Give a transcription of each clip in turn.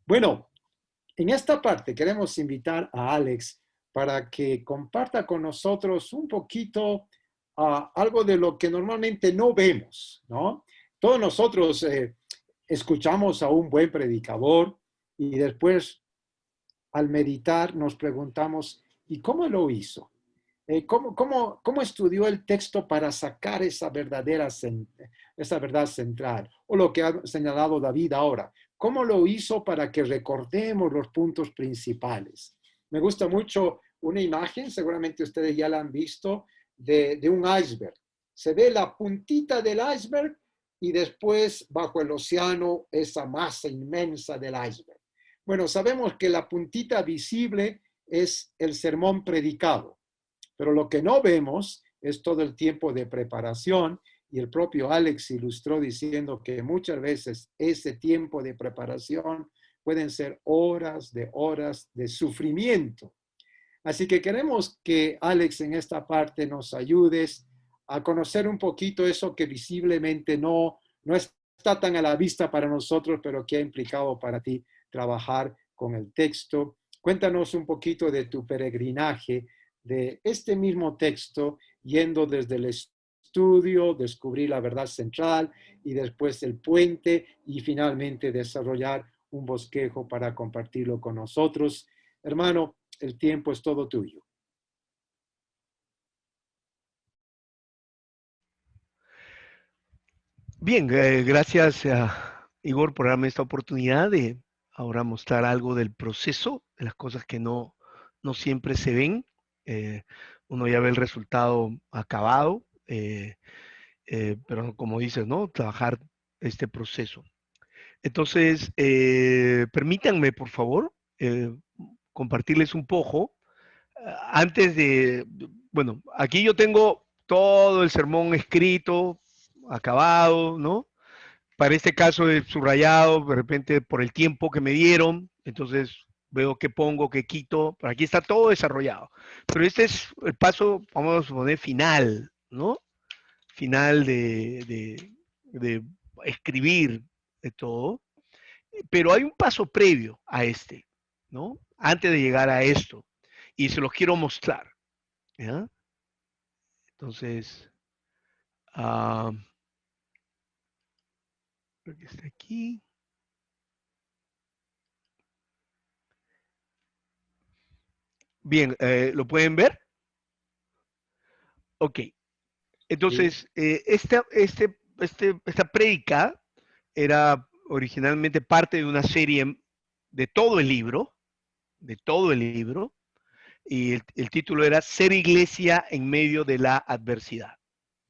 Bueno, en esta parte queremos invitar a Alex para que comparta con nosotros un poquito algo de lo que normalmente no vemos, ¿no? Todos nosotros escuchamos a un buen predicador y después al meditar nos preguntamos, ¿y cómo lo hizo? ¿Cómo estudió el texto para sacar esa esa verdad central? O lo que ha señalado David ahora. ¿Cómo lo hizo para que recordemos los puntos principales? Me gusta mucho una imagen, seguramente ustedes ya la han visto, de un iceberg. Se ve la puntita del iceberg y después bajo el océano esa masa inmensa del iceberg. Bueno, sabemos que la puntita visible es el sermón predicado. Pero lo que no vemos es todo el tiempo de preparación y el propio Alex ilustró diciendo que muchas veces ese tiempo de preparación pueden ser horas de sufrimiento. Así que queremos que Alex en esta parte nos ayudes a conocer un poquito eso que visiblemente no está tan a la vista para nosotros, pero que ha implicado para ti trabajar con el texto. Cuéntanos un poquito de tu peregrinaje de este mismo texto, yendo desde el estudio, descubrir la verdad central y después el puente y finalmente desarrollar un bosquejo para compartirlo con nosotros. Hermano, el tiempo es todo tuyo. Bien, gracias Igor por darme esta oportunidad de ahora mostrar algo del proceso, de las cosas que no siempre se ven. Eh, Uno ya ve el resultado acabado, pero como dices, ¿no? Trabajar este proceso. Entonces, permítanme, por favor, compartirles un poco. Antes de, bueno, aquí yo tengo todo el sermón escrito, acabado, ¿no? Para este caso he subrayado, de repente por el tiempo que me dieron, entonces veo qué pongo, qué quito, pero aquí está todo desarrollado. Pero este es el paso, vamos a poner final, ¿no? Final de escribir de todo. Pero hay un paso previo a este, ¿no? Antes de llegar a esto, y se los quiero mostrar, ¿ya? Entonces, creo que está aquí. Bien, ¿lo pueden ver? Ok. Sí. Entonces, esta prédica era originalmente parte de una serie de todo el libro, y el título era Ser iglesia en medio de la adversidad,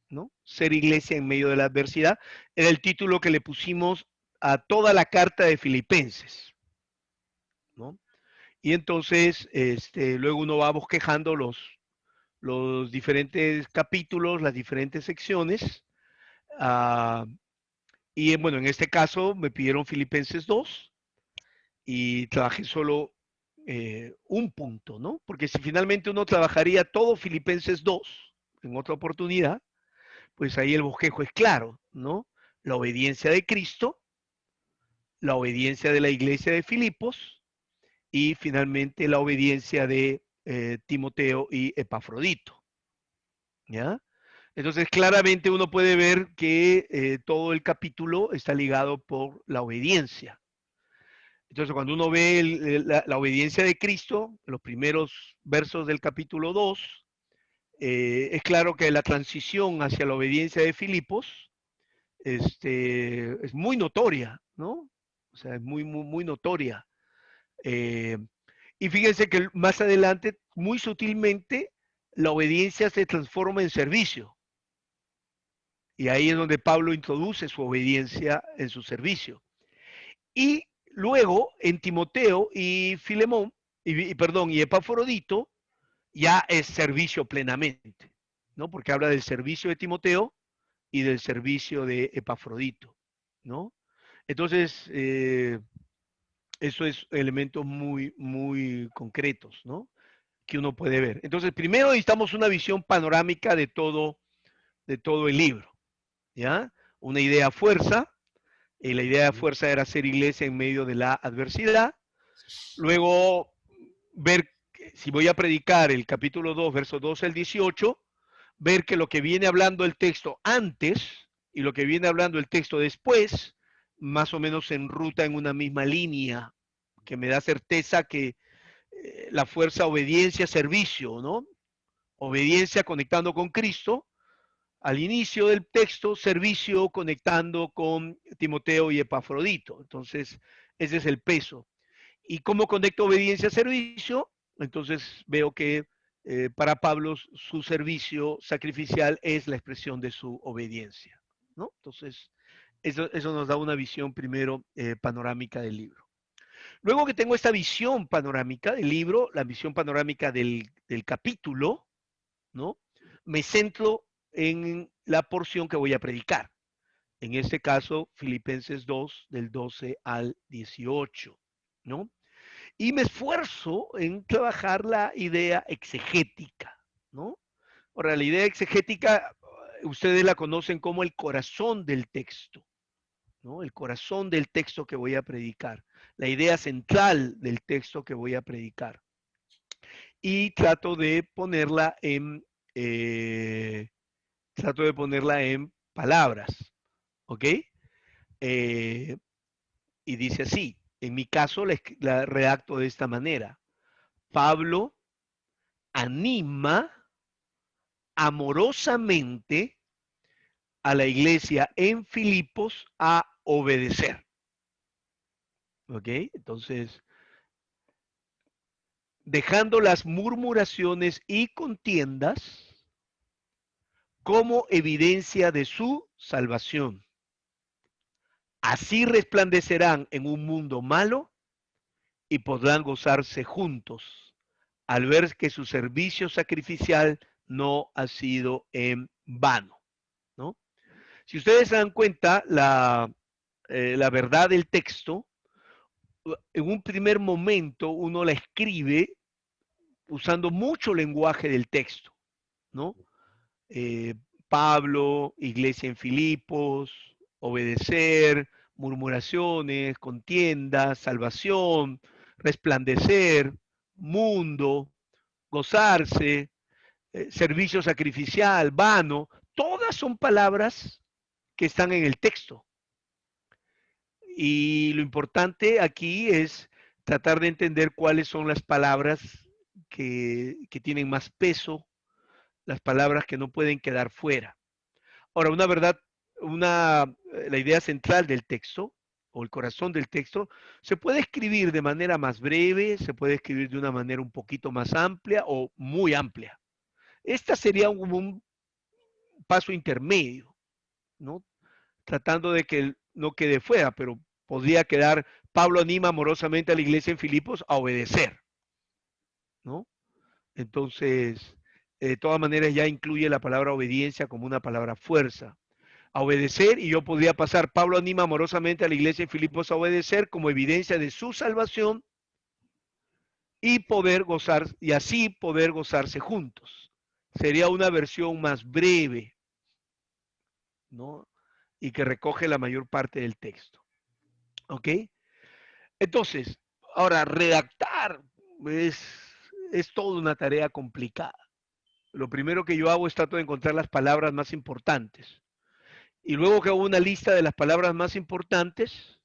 ¿no? Ser iglesia en medio de la adversidad era el título que le pusimos a toda la carta de Filipenses, ¿no? Y entonces, luego uno va bosquejando los diferentes capítulos, las diferentes secciones. Uh, y bueno, en este caso me pidieron Filipenses 2 y trabajé solo un punto, ¿no? Porque si finalmente uno trabajaría todo Filipenses 2 en otra oportunidad, pues ahí el bosquejo es claro, ¿no? La obediencia de Cristo, la obediencia de la iglesia de Filipos y finalmente la obediencia de Timoteo y Epafrodito, ¿ya? Entonces, claramente uno puede ver que todo el capítulo está ligado por la obediencia. Entonces, cuando uno ve la obediencia de Cristo, los primeros versos del capítulo 2, es claro que la transición hacia la obediencia de Filipos es muy notoria, ¿no? O sea, es muy notoria. Eh, y fíjense que más adelante, muy sutilmente, la obediencia se transforma en servicio. Y ahí es donde Pablo introduce su obediencia en su servicio. Y luego en Timoteo y Filemón, y Epafrodito, ya es servicio plenamente, ¿no? Porque habla del servicio de Timoteo y del servicio de Epafrodito, ¿no? Entonces, eso es elementos muy concretos, ¿no? Que uno puede ver. Entonces, primero necesitamos una visión panorámica de todo el libro, ¿ya? Una idea fuerza, La idea de fuerza era ser iglesia en medio de la adversidad. Luego, ver si voy a predicar el capítulo 2, versos 12 al 18, ver que lo que viene hablando el texto antes y lo que viene hablando el texto después, más o menos en ruta en una misma línea, que me da certeza que la fuerza, obediencia, servicio, ¿no? Obediencia conectando con Cristo, al inicio del texto, servicio conectando con Timoteo y Epafrodito. Entonces, ese es el peso. ¿Y cómo conecto obediencia a servicio? Entonces veo que para Pablo su servicio sacrificial es la expresión de su obediencia, ¿no? Entonces, eso nos da una visión primero panorámica del libro. Luego que tengo esta visión panorámica del libro, la visión panorámica del capítulo, ¿no? Me centro en la porción que voy a predicar. En este caso, Filipenses 2, del 12 al 18, ¿no? Y me esfuerzo en trabajar la idea exegética, ¿no? Ahora, la idea exegética, ustedes la conocen como el corazón del texto, ¿no? El corazón del texto que voy a predicar, la idea central del texto que voy a predicar. Y eh, trato de ponerla en palabras, ¿ok? Eh, y dice así, en mi caso la redacto de esta manera. Pablo anima amorosamente a la iglesia en Filipos a obedecer. ¿Ok? Entonces, dejando las murmuraciones y contiendas como evidencia de su salvación. Así resplandecerán en un mundo malo y podrán gozarse juntos al ver que su servicio sacrificial no ha sido en vano, ¿no? Si ustedes se dan cuenta, la verdad del texto, en un primer momento uno la escribe usando mucho lenguaje del texto, ¿no? Eh, Pablo, iglesia en Filipos, obedecer, murmuraciones, contiendas, salvación, resplandecer, mundo, gozarse, servicio sacrificial, vano, todas son palabras que están en el texto. Y lo importante aquí es tratar de entender cuáles son las palabras que tienen más peso, las palabras que no pueden quedar fuera. Ahora, una verdad, la idea central del texto o el corazón del texto se puede escribir de manera más breve, se puede escribir de una manera un poquito más amplia o muy amplia. Esta sería un paso intermedio, ¿no? Tratando de que no quede fuera, pero podría quedar, Pablo anima amorosamente a la iglesia en Filipos a obedecer, ¿no? Entonces, de todas maneras ya incluye la palabra obediencia como una palabra fuerza. A obedecer, y yo podría pasar, Pablo anima amorosamente a la iglesia en Filipos a obedecer como evidencia de su salvación y poder gozar, y así poder gozarse juntos. Sería una versión más breve, ¿no? Y que recoge la mayor parte del texto. ¿Ok? Entonces, ahora, redactar es toda una tarea complicada. Lo primero que yo hago es trato de encontrar las palabras más importantes. Y luego que hago una lista de las palabras más importantes,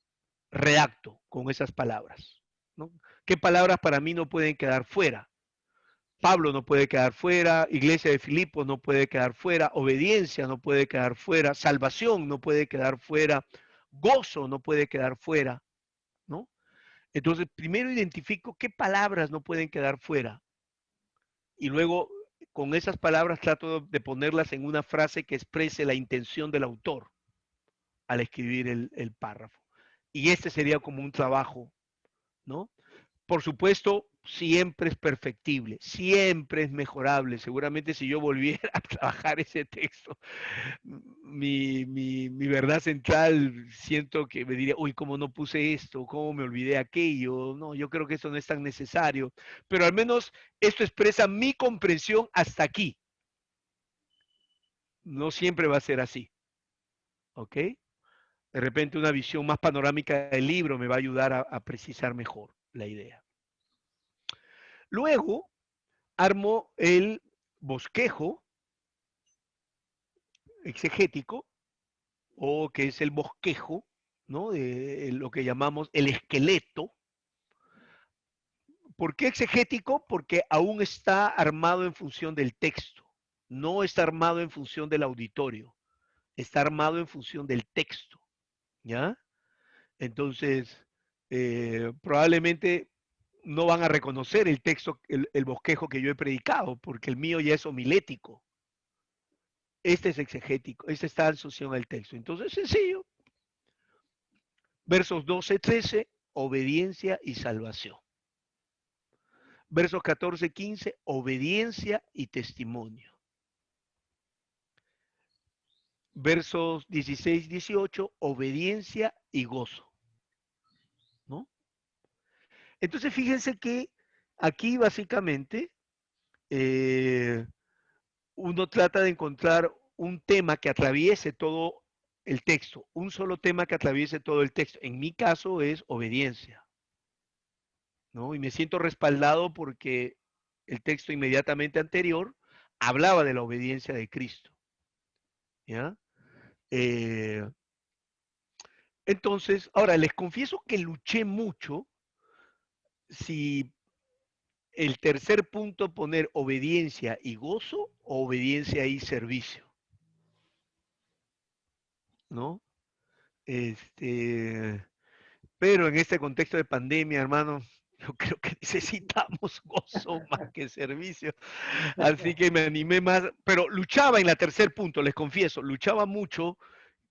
redacto con esas palabras, ¿no? ¿Qué palabras para mí no pueden quedar fuera? Pablo no puede quedar fuera, Iglesia de Filipos no puede quedar fuera, obediencia no puede quedar fuera, salvación no puede quedar fuera, gozo no puede quedar fuera, ¿no? Entonces, primero identifico qué palabras no pueden quedar fuera y luego con esas palabras trato de ponerlas en una frase que exprese la intención del autor al escribir el párrafo. Y este sería como un trabajo, ¿no? Por supuesto, siempre es perfectible, siempre es mejorable. Seguramente si yo volviera a trabajar ese texto, mi verdad central, siento que me diría, uy, ¿cómo no puse esto? ¿Cómo me olvidé aquello? No, yo creo que esto no es tan necesario. Pero al menos esto expresa mi comprensión hasta aquí. No siempre va a ser así. ¿Ok? De repente una visión más panorámica del libro me va a ayudar a precisar mejor la idea. Luego armo el bosquejo exegético, o que es el bosquejo, ¿no? De lo que llamamos el esqueleto. ¿Por qué exegético? Porque aún está armado en función del texto, no está armado en función del auditorio, está armado en función del texto, ¿ya? Entonces, probablemente no van a reconocer el texto, el bosquejo que yo he predicado, porque el mío ya es homilético. Este es exegético, este está en asociación al texto. Entonces, sencillo. Versos 12, 13, obediencia y salvación. Versos 14, 15, obediencia y testimonio. Versos 16, 18, obediencia y gozo, ¿no? Entonces, fíjense que aquí básicamente uno trata de encontrar un tema que atraviese todo el texto, un solo tema que atraviese todo el texto. En mi caso es obediencia, ¿no? Y me siento respaldado porque el texto inmediatamente anterior hablaba de la obediencia de Cristo, ¿ya? Eh, entonces, ahora les confieso que luché mucho si el tercer punto poner obediencia y gozo o obediencia y servicio, ¿no? Este, pero en este contexto de pandemia, hermano, yo creo que necesitamos gozo más que servicio. Así que me animé más, pero luchaba en la tercer punto, les confieso, luchaba mucho.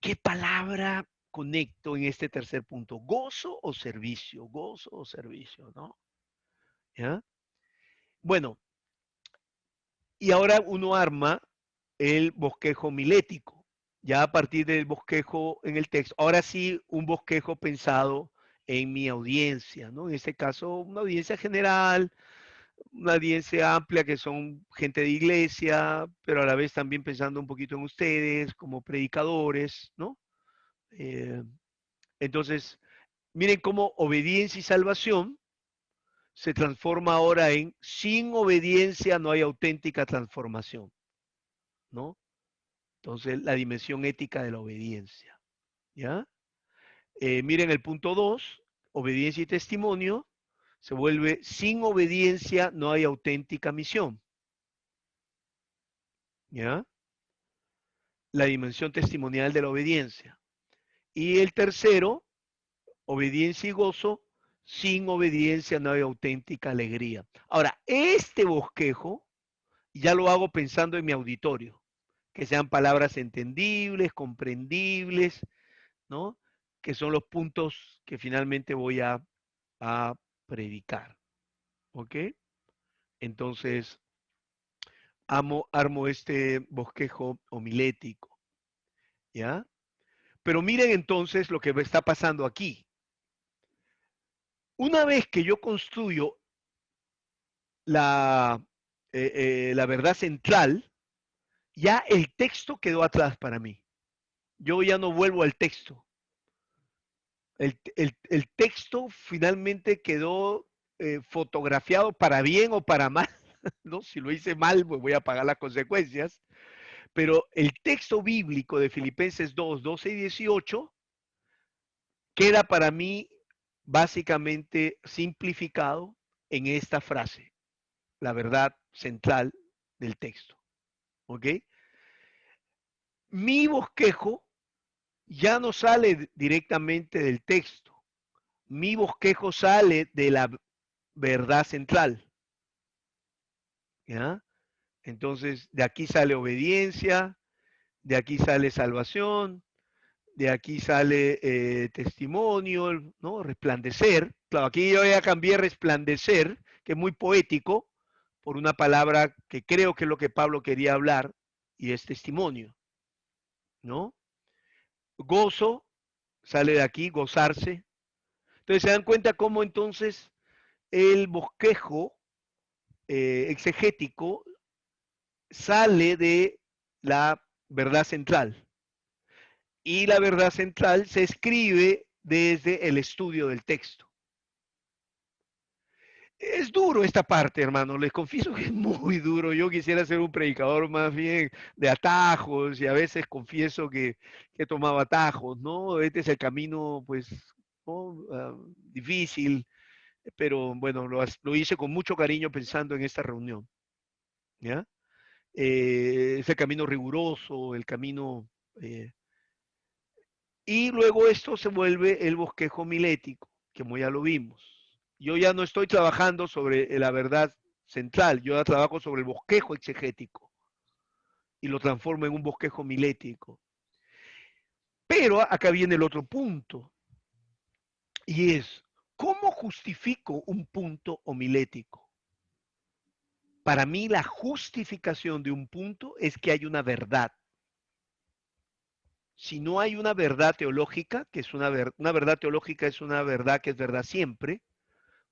¿Qué palabra conecto en este tercer punto? ¿Gozo o servicio? Gozo o servicio, ¿no? ¿Ya? Bueno, y ahora uno arma el bosquejo milético, ya a partir del bosquejo en el texto. Ahora sí, un bosquejo pensado en mi audiencia, ¿no? En este caso, una audiencia general, una audiencia amplia que son gente de iglesia, pero a la vez también pensando un poquito en ustedes como predicadores, ¿no? Eh, entonces, miren cómo obediencia y salvación se transforma ahora en sin obediencia no hay auténtica transformación, ¿no? Entonces, la dimensión ética de la obediencia, ¿ya? Miren el punto 2, obediencia y testimonio, se vuelve sin obediencia no hay auténtica misión, ¿ya? La dimensión testimonial de la obediencia. Y el tercero, obediencia y gozo, sin obediencia no hay auténtica alegría. Ahora, este bosquejo ya lo hago pensando en mi auditorio, que sean palabras entendibles, comprendibles, ¿no? Que son los puntos que finalmente voy a predicar, ¿ok? Entonces, armo este bosquejo homilético, ¿ya? Pero miren entonces lo que está pasando aquí. Una vez que yo construyo la, la verdad central, ya el texto quedó atrás para mí. Yo ya no vuelvo al texto. El texto finalmente quedó fotografiado para bien o para mal, ¿no? Si lo hice mal, pues voy a pagar las consecuencias. Pero el texto bíblico de Filipenses 2, 12 y 18 queda para mí básicamente simplificado en esta frase, la verdad central del texto. ¿Ok? Mi bosquejo ya no sale directamente del texto. Mi bosquejo sale de la verdad central. ¿Ya? Entonces, de aquí sale obediencia, de aquí sale salvación, de aquí sale testimonio, ¿no? Resplandecer. Claro, aquí yo ya cambié resplandecer, que es muy poético, por una palabra que creo que es lo que Pablo quería hablar, y es testimonio, ¿no? Gozo, sale de aquí, gozarse. Entonces se dan cuenta cómo entonces el bosquejo exegético sale de la verdad central. Y la verdad central se escribe desde el estudio del texto. Es duro esta parte, hermano, les confieso que es muy duro. Yo quisiera ser un predicador más bien de atajos y a veces confieso que he tomado atajos, ¿no? Este es el camino, pues, ¿no? Difícil, pero bueno, lo hice con mucho cariño pensando en esta reunión, ¿ya? Es el camino riguroso, el camino... y luego esto se vuelve el bosquejo milético, como ya lo vimos. Yo ya no estoy trabajando sobre la verdad central, yo ya trabajo sobre el bosquejo exegético y lo transformo en un bosquejo milético. Pero acá viene el otro punto, y es, ¿cómo justifico un punto homilético? Para mí la justificación de un punto es que hay una verdad. Si no hay una verdad teológica, que es una verdad teológica es una verdad que es verdad siempre,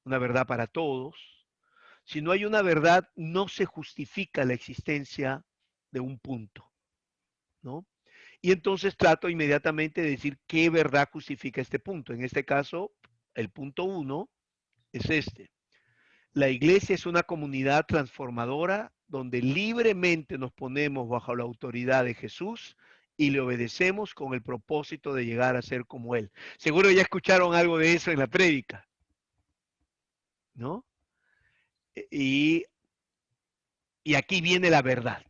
una verdad para todos. Si no hay una verdad, no se justifica la existencia de un punto, ¿no? Y entonces trato inmediatamente de decir qué verdad justifica este punto. En este caso, el punto 1 es este. La iglesia es una comunidad transformadora donde libremente nos ponemos bajo la autoridad de Jesús y le obedecemos con el propósito de llegar a ser como Él. Seguro ya escucharon algo de eso en la prédica, ¿no? Y, y aquí viene la verdad,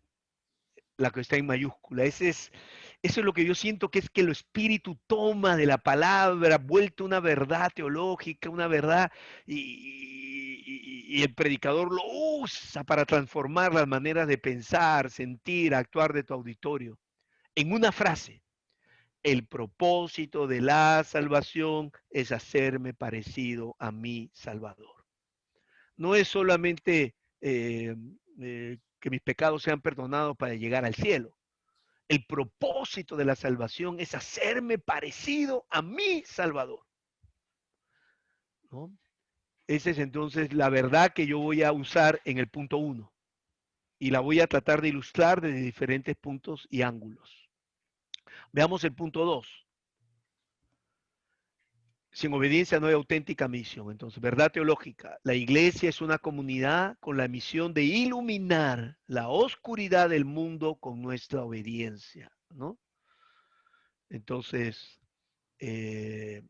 la que está en mayúscula. Eso es lo que yo siento que es que el Espíritu toma de la palabra, vuelta una verdad teológica, una verdad, y el predicador lo usa para transformar las maneras de pensar, sentir, actuar de tu auditorio. En una frase, el propósito de la salvación es hacerme parecido a mi Salvador. No es solamente que mis pecados sean perdonados para llegar al cielo. El propósito de la salvación es hacerme parecido a mi Salvador, ¿no? Esa es entonces la verdad que yo voy a usar en el punto 1 y la voy a tratar de ilustrar desde diferentes puntos y ángulos. Veamos el punto 2. Sin obediencia no hay auténtica misión. Entonces, verdad teológica. La iglesia es una comunidad con la misión de iluminar la oscuridad del mundo con nuestra obediencia, ¿no? Entonces, eh,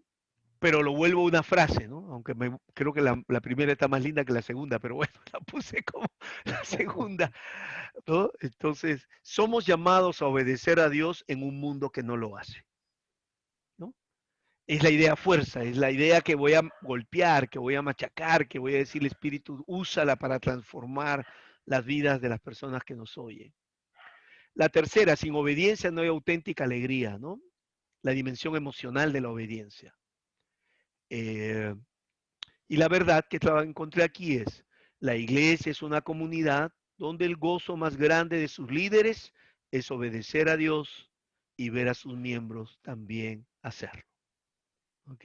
pero lo vuelvo una frase, ¿no? Aunque creo que la primera está más linda que la segunda, pero bueno, la puse como la segunda, ¿no? Entonces, somos llamados a obedecer a Dios en un mundo que no lo hace, ¿no? Es la idea fuerza, es la idea que voy a golpear, que voy a machacar, que voy a decir, el Espíritu, úsala para transformar las vidas de las personas que nos oyen. La tercera, sin obediencia no hay auténtica alegría, ¿no? La dimensión emocional de la obediencia. Y la verdad que encontré aquí es, la iglesia es una comunidad donde el gozo más grande de sus líderes es obedecer a Dios y ver a sus miembros también hacerlo. ¿Ok?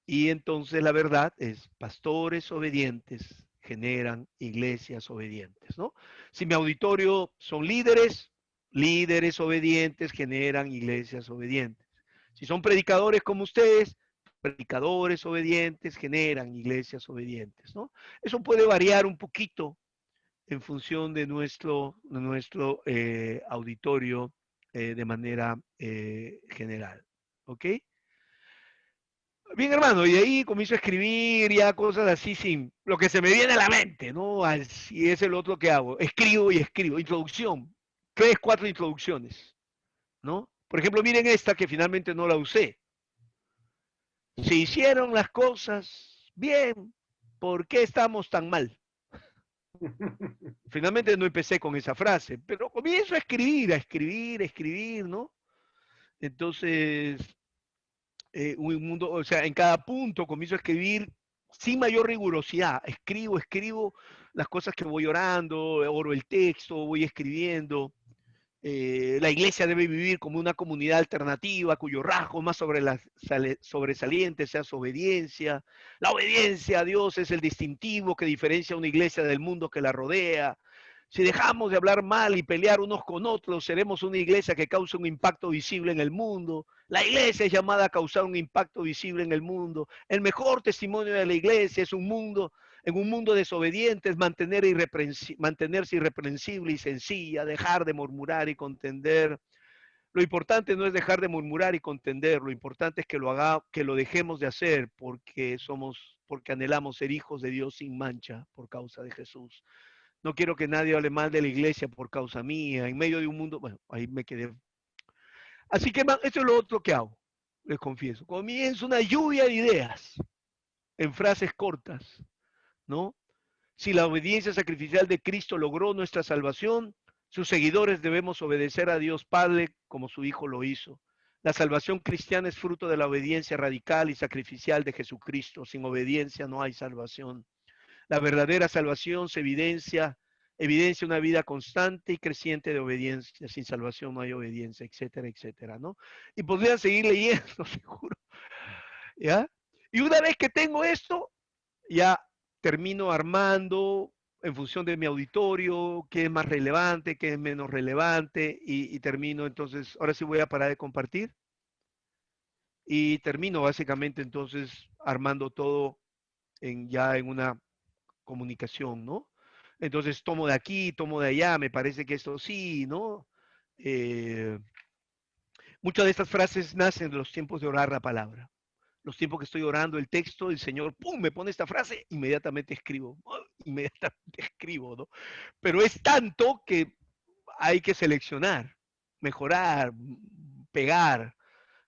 Y entonces la verdad es, pastores obedientes generan iglesias obedientes, ¿no? Si mi auditorio son líderes, líderes obedientes generan iglesias obedientes. Si son predicadores como ustedes, predicadores obedientes generan iglesias obedientes, ¿no? Eso puede variar un poquito en función de nuestro auditorio de manera general, ¿ok? Bien, hermano, y de ahí comienzo a escribir ya cosas así sin lo que se me viene a la mente, ¿no? Así es el otro que hago. Escribo y escribo. Introducción. 3, 4 introducciones, ¿no? Por ejemplo, miren esta que finalmente no la usé. Se hicieron las cosas bien, ¿por qué estamos tan mal? Finalmente no empecé con esa frase, pero comienzo a escribir, ¿no? Entonces, un mundo, o sea, en cada punto comienzo a escribir sin mayor rigurosidad. Escribo las cosas que voy orando, oro el texto, voy escribiendo. La iglesia debe vivir como una comunidad alternativa cuyo rasgo más sobresaliente sea su obediencia. La obediencia a Dios es el distintivo que diferencia a una iglesia del mundo que la rodea. Si dejamos de hablar mal y pelear unos con otros, seremos una iglesia que causa un impacto visible en el mundo. La iglesia es llamada a causar un impacto visible en el mundo. El mejor testimonio de la iglesia es en un mundo desobediente, es mantenerse irreprensible y sencilla, dejar de murmurar y contender. Lo importante no es dejar de murmurar y contender, lo importante es que lo dejemos de hacer porque anhelamos ser hijos de Dios sin mancha por causa de Jesús. No quiero que nadie hable mal de la iglesia por causa mía, en medio de un mundo, bueno, ahí me quedé. Así que esto es lo otro que hago, les confieso. Comienzo una lluvia de ideas en frases cortas, ¿no? Si la obediencia sacrificial de Cristo logró nuestra salvación, sus seguidores debemos obedecer a Dios Padre como su Hijo lo hizo. La salvación cristiana es fruto de la obediencia radical y sacrificial de Jesucristo. Sin obediencia no hay salvación. La verdadera salvación se evidencia una vida constante y creciente de obediencia. Sin salvación no hay obediencia, etcétera, etcétera, ¿no? Y podrían seguir leyendo, seguro, ¿ya? Y una vez que tengo esto, ya termino armando en función de mi auditorio, qué es más relevante, qué es menos relevante, y termino entonces, ahora sí voy a parar de compartir, y termino básicamente entonces armando todo ya en una comunicación, ¿no? Entonces tomo de aquí, tomo de allá, me parece que esto sí, ¿no? Eh, Muchas de estas frases nacen de los tiempos de orar la palabra. Los tiempos que estoy orando el texto, el Señor, ¡pum!, me pone esta frase, inmediatamente escribo, inmediatamente escribo, ¿no? Pero es tanto que hay que seleccionar, mejorar, pegar,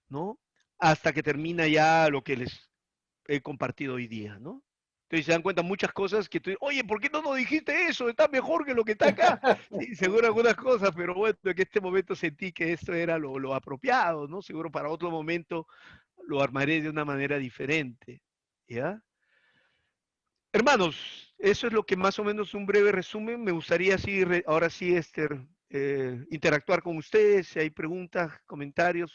¿no? Hasta que termina ya lo que les he compartido hoy día, ¿no? Entonces se dan cuenta muchas cosas que tú, oye, ¿por qué no nos dijiste eso? Está mejor que lo que está acá. Sí, seguro algunas cosas, pero bueno, en este momento sentí que esto era lo apropiado, ¿no? Seguro para otro momento lo armaré de una manera diferente, ¿ya? Hermanos, eso es lo que más o menos un breve resumen. Me gustaría así, ahora sí, Esther, interactuar con ustedes, si hay preguntas, comentarios.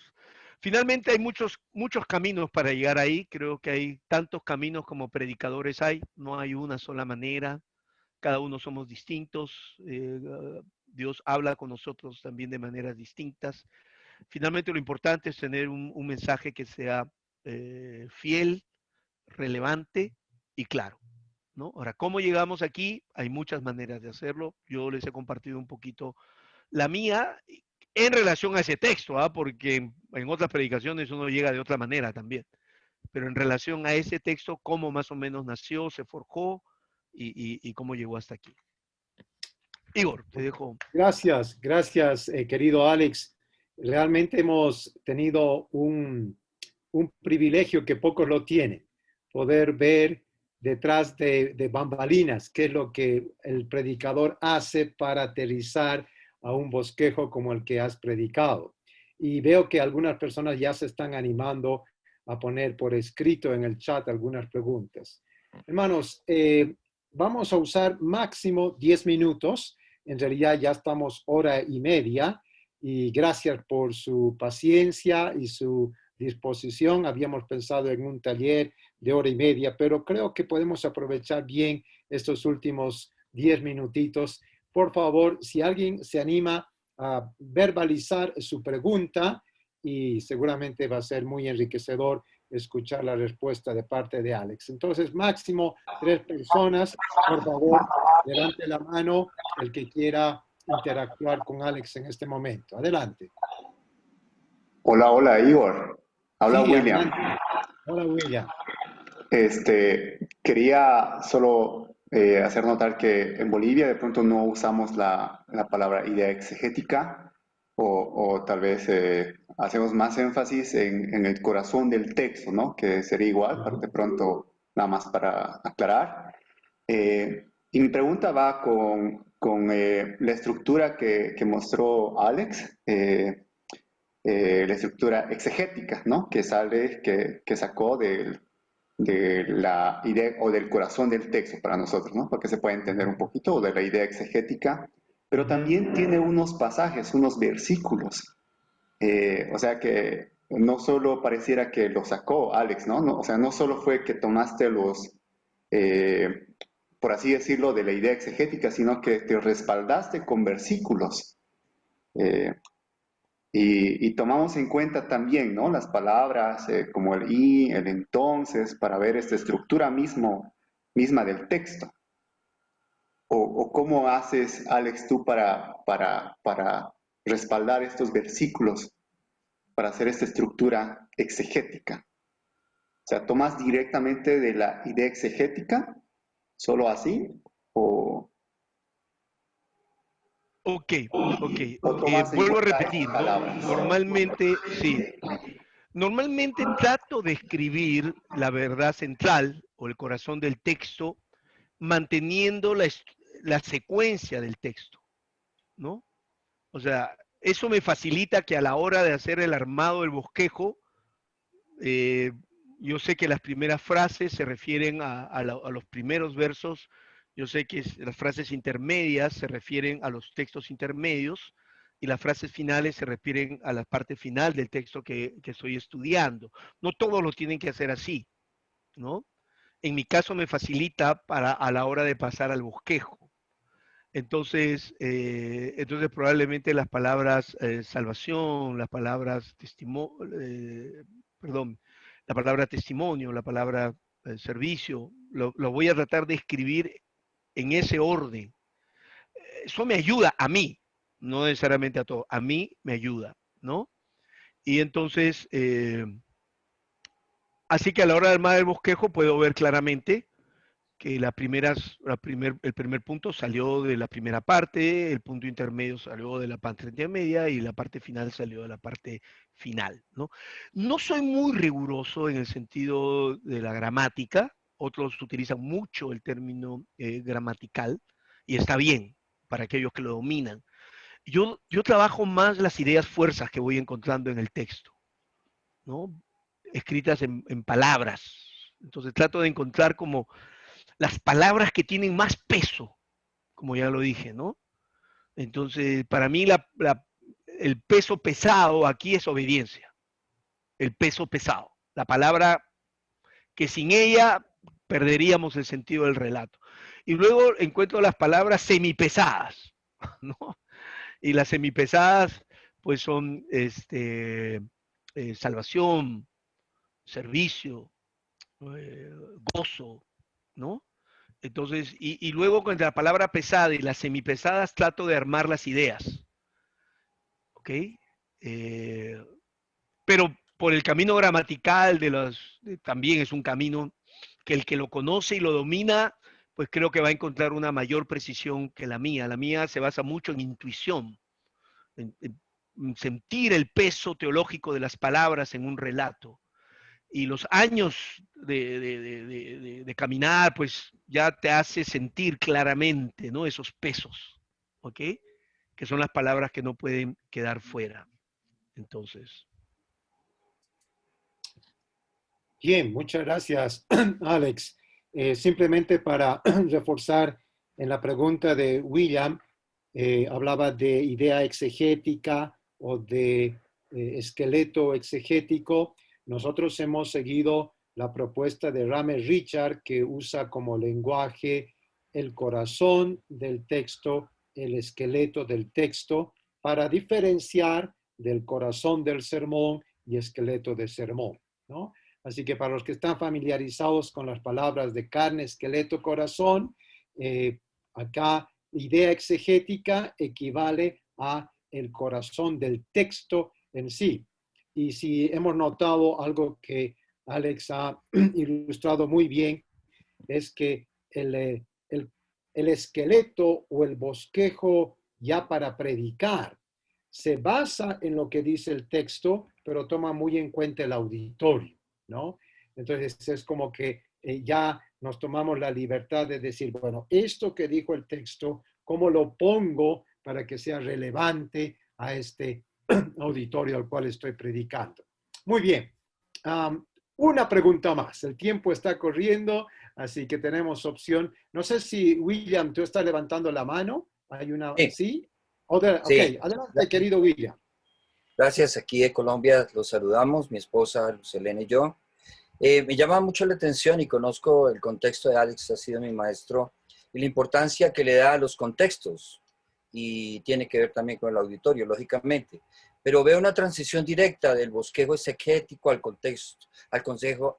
Finalmente hay muchos caminos para llegar ahí. Creo que hay tantos caminos como predicadores hay. No hay una sola manera. Cada uno somos distintos. Dios habla con nosotros también de maneras distintas. Finalmente lo importante es tener un mensaje que sea fiel, relevante y claro, ¿no? Ahora, ¿cómo llegamos aquí? Hay muchas maneras de hacerlo. Yo les he compartido un poquito la mía en relación a ese texto, ¿ah? Porque en otras predicaciones uno llega de otra manera también. Pero en relación a ese texto, cómo más o menos nació, se forjó y cómo llegó hasta aquí. Igor, te dejo. Gracias, gracias, querido Alex. Realmente hemos tenido un privilegio que pocos lo tienen, poder ver detrás de bambalinas qué es lo que el predicador hace para aterrizar a un bosquejo como el que has predicado. Y veo que algunas personas ya se están animando a poner por escrito en el chat algunas preguntas. Hermanos, vamos a usar máximo 10 minutos. En realidad ya estamos hora y media y gracias por su paciencia y su disposición. Habíamos pensado en un taller de hora y media, pero creo que podemos aprovechar bien estos últimos 10 minutitos. Por favor, si alguien se anima a verbalizar su pregunta, y seguramente va a ser muy enriquecedor escuchar la respuesta de parte de Alex. Entonces, máximo 3 personas, por favor, levante la mano el que quiera interactuar con Alex en este momento. Adelante. Hola, hola, Igor. Habla Sí, William. adelante. Hola, William. Quería solo hacer notar que en Bolivia de pronto no usamos la palabra idea exegética o tal vez hacemos más énfasis en el corazón del texto, ¿no? Que sería igual, de pronto nada más para aclarar. Y mi pregunta va con la estructura que mostró Alex. La estructura exegética, ¿no? Que sacó de la idea o del corazón del texto para nosotros, ¿no? Porque se puede entender un poquito de la idea exegética, pero también tiene unos pasajes, unos versículos. O sea que no solo pareciera que lo sacó Alex, ¿no? O sea, no solo fue que tomaste por así decirlo, de la idea exegética, sino que te respaldaste con versículos. Y tomamos en cuenta también, ¿no?, las palabras como el y, el entonces, para ver esta estructura misma del texto. O cómo haces, Alex, tú para respaldar estos versículos, para hacer esta estructura exegética. O sea, ¿tomas directamente de la idea exegética, solo así? ¿O Ok, ok. tomas en Vuelvo a cuenta estas repetir, ¿no? palabras? Normalmente, sí. Normalmente trato de escribir la verdad central o el corazón del texto manteniendo la secuencia del texto, ¿no? O sea, eso me facilita que a la hora de hacer el armado del bosquejo, eh, yo sé que las primeras frases se refieren a los primeros versos, yo sé que las frases intermedias se refieren a los textos intermedios y las frases finales se refieren a la parte final del texto que estoy estudiando. No todos lo tienen que hacer así, ¿no? En mi caso me facilita a la hora de pasar al bosquejo. Entonces probablemente las palabras salvación, las palabras perdón, la palabra testimonio, la palabra servicio, lo voy a tratar de escribir en ese orden. Eso me ayuda a mí, no necesariamente a todos, a mí me ayuda, ¿no? Y entonces, así que a la hora de armar el bosquejo puedo ver claramente que el primer punto salió de la primera parte, el punto intermedio salió de la parte intermedia y la parte final salió de la parte final, ¿no? No soy muy riguroso en el sentido de la gramática, otros utilizan mucho el término gramatical y está bien para aquellos que lo dominan. Yo trabajo más las ideas fuerzas que voy encontrando en el texto, ¿no? Escritas en palabras. Entonces trato de encontrar como las palabras que tienen más peso, como ya lo dije, ¿no? Entonces, para mí el peso pesado aquí es obediencia, el peso pesado, la palabra que sin ella perderíamos el sentido del relato. Y luego encuentro las palabras semipesadas, ¿no? Y las semipesadas, pues son salvación, servicio, eh, gozo, ¿no? Entonces, y luego con la palabra pesada y las semipesadas trato de armar las ideas, ¿ok? Eh, pero por el camino gramatical también es un camino que el que lo conoce y lo domina, pues creo que va a encontrar una mayor precisión que la mía. La mía se basa mucho en intuición, en sentir el peso teológico de las palabras en un relato. Y los años de caminar, pues ya te hace sentir claramente, ¿no? Esos pesos, ¿ok? Que son las palabras que no pueden quedar fuera. Entonces. Bien, muchas gracias, Alex. Simplemente para reforzar en la pregunta de William, hablaba de idea exegética o de esqueleto exegético. Nosotros hemos seguido la propuesta de Ramer Richard, que usa como lenguaje el corazón del texto, el esqueleto del texto, para diferenciar del corazón del sermón y esqueleto del sermón, ¿no? Así que para los que están familiarizados con las palabras de carne, esqueleto, corazón, acá idea exegética equivale a el corazón del texto en sí. Y si hemos notado algo que Alex ha ilustrado muy bien, es que el esqueleto o el bosquejo ya para predicar se basa en lo que dice el texto, pero toma muy en cuenta el auditorio, ¿no? Entonces es como que ya nos tomamos la libertad de decir, bueno, esto que dijo el texto, ¿cómo lo pongo para que sea relevante a este auditorio al cual estoy predicando? Muy bien. Una pregunta más. El tiempo está corriendo, así que tenemos opción. No sé si, William, tú estás levantando la mano. Hay una, Sí, ¿sí? Ok, sí. adelante, querido William. Gracias. Aquí de Colombia los saludamos, mi esposa Lucelena y yo. Me llama mucho la atención y conozco el contexto de Alex, ha sido mi maestro y la importancia que le da a los contextos, y tiene que ver también con el auditorio, lógicamente. Pero veo una transición directa del bosquejo exegético al contexto,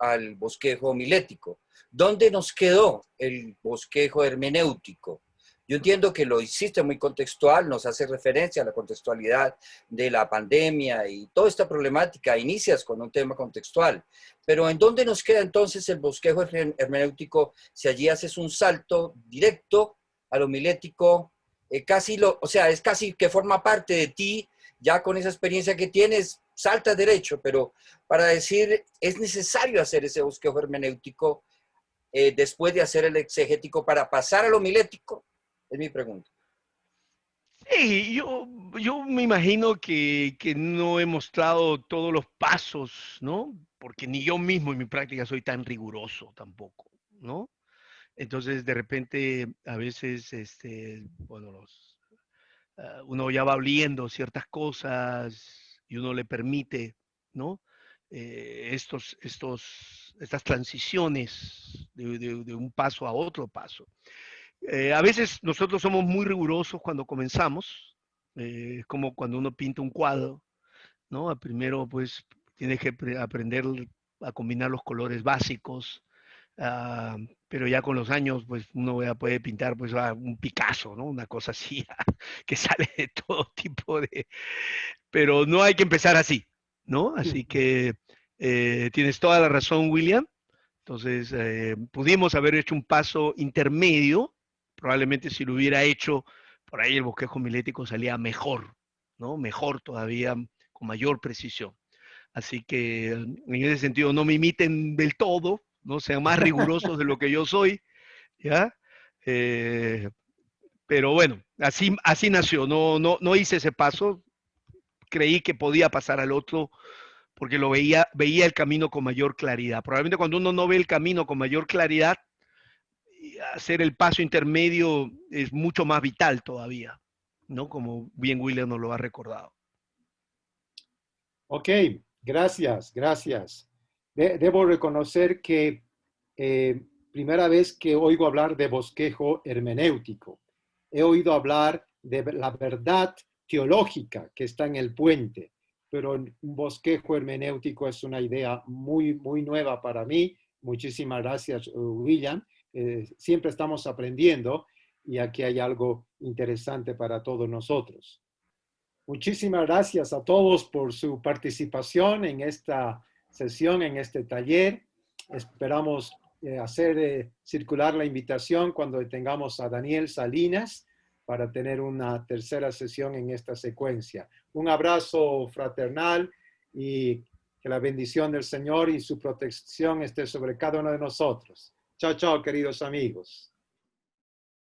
al bosquejo homilético. ¿Dónde nos quedó el bosquejo hermenéutico? Yo entiendo que lo hiciste muy contextual, nos hace referencia a la contextualidad de la pandemia y toda esta problemática. Inicias con un tema contextual, pero ¿en dónde nos queda entonces el bosquejo hermenéutico si allí haces un salto directo a lo homilético? O sea, es casi que forma parte de ti, ya con esa experiencia que tienes, saltas derecho, pero para decir, es necesario hacer ese bosquejo hermenéutico después de hacer el exegético para pasar a lo homilético. Es mi pregunta. Sí, yo me imagino que no he mostrado todos los pasos, ¿no? Porque ni yo mismo en mi práctica soy tan riguroso tampoco, ¿no? Entonces, de repente, a veces, bueno, uno ya va oliendo ciertas cosas y uno le permite, ¿no? Estas transiciones de un paso a otro paso. A veces nosotros somos muy rigurosos cuando comenzamos, es como cuando uno pinta un cuadro, ¿no? Primero, pues, tienes que aprender a combinar los colores básicos, pero ya con los años, pues, uno ya puede pintar, pues, un Picasso, ¿no? Una cosa así, que sale de todo tipo de... Pero no hay que empezar así, ¿no? Así que tienes toda la razón, William. Entonces, pudimos haber hecho un paso intermedio, probablemente si lo hubiera hecho, por ahí el bosquejo homilético salía mejor, ¿no? Mejor todavía, con mayor precisión. Así que en ese sentido no me imiten del todo, no sean más rigurosos de lo que yo soy, ¿ya? Eh, pero bueno, así nació, no hice ese paso, creí que podía pasar al otro porque veía el camino con mayor claridad. Probablemente cuando uno no ve el camino con mayor claridad, hacer el paso intermedio es mucho más vital todavía, ¿no? Como bien William nos lo ha recordado. Ok, gracias, gracias. Debo reconocer que primera vez que oigo hablar de bosquejo hermenéutico. He oído hablar de la verdad teológica que está en el puente, pero un bosquejo hermenéutico es una idea muy, muy nueva para mí. Muchísimas gracias, William. Siempre estamos aprendiendo y aquí hay algo interesante para todos nosotros. Muchísimas gracias a todos por su participación en esta sesión, en este taller. Esperamos hacer circular la invitación cuando tengamos a Daniel Salinas para tener una tercera sesión en esta secuencia. Un abrazo fraternal y que la bendición del Señor y su protección esté sobre cada uno de nosotros. Chao, chao, queridos amigos.